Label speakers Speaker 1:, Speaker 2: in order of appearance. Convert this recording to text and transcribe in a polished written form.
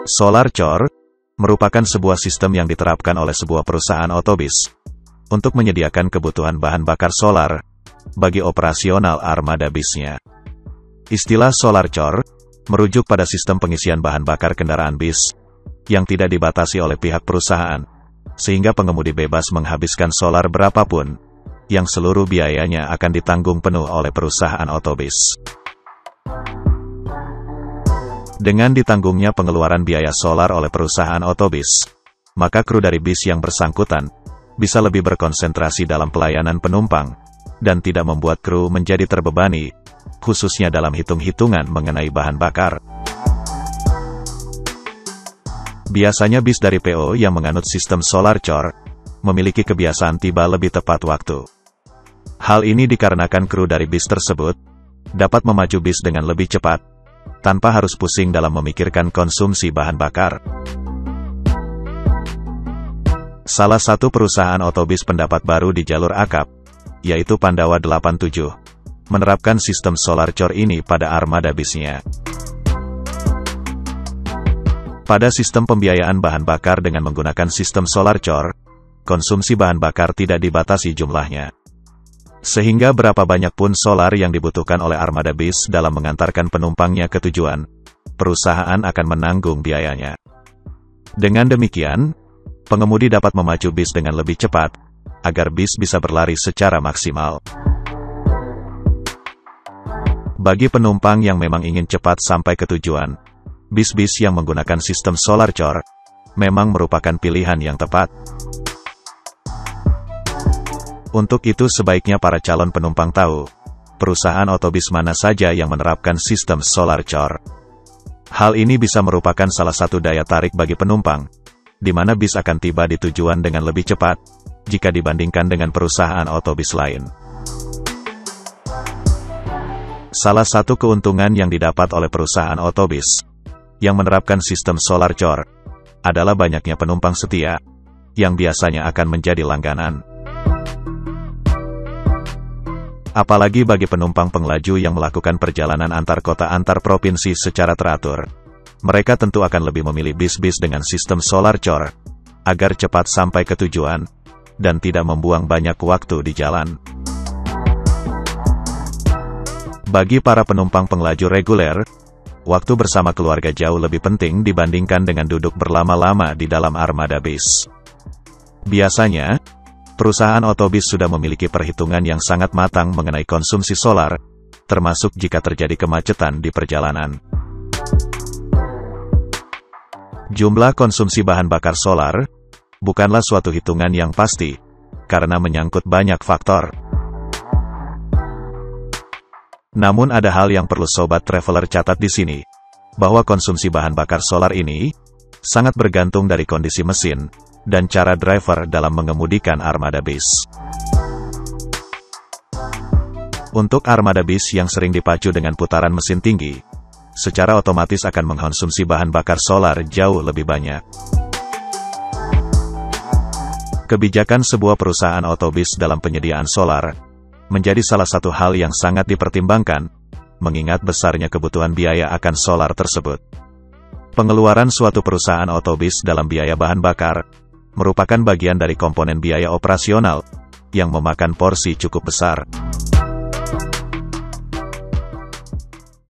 Speaker 1: Solar Chore merupakan sebuah sistem yang diterapkan oleh sebuah perusahaan otobis untuk menyediakan kebutuhan bahan bakar solar bagi operasional armada bisnya. Istilah Solar Chore merujuk pada sistem pengisian bahan bakar kendaraan bis yang tidak dibatasi oleh pihak perusahaan, sehingga pengemudi bebas menghabiskan solar berapapun yang seluruh biayanya akan ditanggung penuh oleh perusahaan otobis. Dengan ditanggungnya pengeluaran biaya solar oleh perusahaan otobis, maka kru dari bis yang bersangkutan bisa lebih berkonsentrasi dalam pelayanan penumpang dan tidak membuat kru menjadi terbebani, khususnya dalam hitung-hitungan mengenai bahan bakar. Biasanya bis dari PO yang menganut sistem Solar Chore memiliki kebiasaan tiba lebih tepat waktu. Hal ini dikarenakan kru dari bis tersebut dapat memacu bis dengan lebih cepat, tanpa harus pusing dalam memikirkan konsumsi bahan bakar. Salah satu perusahaan otobis pendapat baru di jalur akap, yaitu Pandawa 87, menerapkan sistem Solar Chore ini pada armada bisnya. Pada sistem pembiayaan bahan bakar dengan menggunakan sistem Solar Chore, konsumsi bahan bakar tidak dibatasi jumlahnya. Sehingga berapa banyak pun solar yang dibutuhkan oleh armada bis dalam mengantarkan penumpangnya ke tujuan, perusahaan akan menanggung biayanya. Dengan demikian, pengemudi dapat memacu bis dengan lebih cepat, agar bis bisa berlari secara maksimal. Bagi penumpang yang memang ingin cepat sampai ke tujuan, bis-bis yang menggunakan sistem Solar Chore memang merupakan pilihan yang tepat. Untuk itu sebaiknya para calon penumpang tahu, perusahaan otobis mana saja yang menerapkan sistem Solar Chore. Hal ini bisa merupakan salah satu daya tarik bagi penumpang, di mana bis akan tiba di tujuan dengan lebih cepat, jika dibandingkan dengan perusahaan otobis lain. Salah satu keuntungan yang didapat oleh perusahaan otobis yang menerapkan sistem Solar Chore adalah banyaknya penumpang setia, yang biasanya akan menjadi langganan. Apalagi bagi penumpang pengelaju yang melakukan perjalanan antar kota antar provinsi secara teratur. Mereka tentu akan lebih memilih bis-bis dengan sistem Solar Chore, agar cepat sampai ke tujuan, dan tidak membuang banyak waktu di jalan. Bagi para penumpang pengelaju reguler, waktu bersama keluarga jauh lebih penting dibandingkan dengan duduk berlama-lama di dalam armada bis. Biasanya, perusahaan otobis sudah memiliki perhitungan yang sangat matang mengenai konsumsi solar, termasuk jika terjadi kemacetan di perjalanan. Jumlah konsumsi bahan bakar solar bukanlah suatu hitungan yang pasti, karena menyangkut banyak faktor. Namun ada hal yang perlu sobat traveler catat di sini, bahwa konsumsi bahan bakar solar ini sangat bergantung dari kondisi mesin dan cara driver dalam mengemudikan armada bis. Untuk armada bis yang sering dipacu dengan putaran mesin tinggi, secara otomatis akan mengkonsumsi bahan bakar solar jauh lebih banyak. Kebijakan sebuah perusahaan otobis dalam penyediaan solar menjadi salah satu hal yang sangat dipertimbangkan, mengingat besarnya kebutuhan biaya akan solar tersebut. Pengeluaran suatu perusahaan otobis dalam biaya bahan bakar merupakan bagian dari komponen biaya operasional yang memakan porsi cukup besar.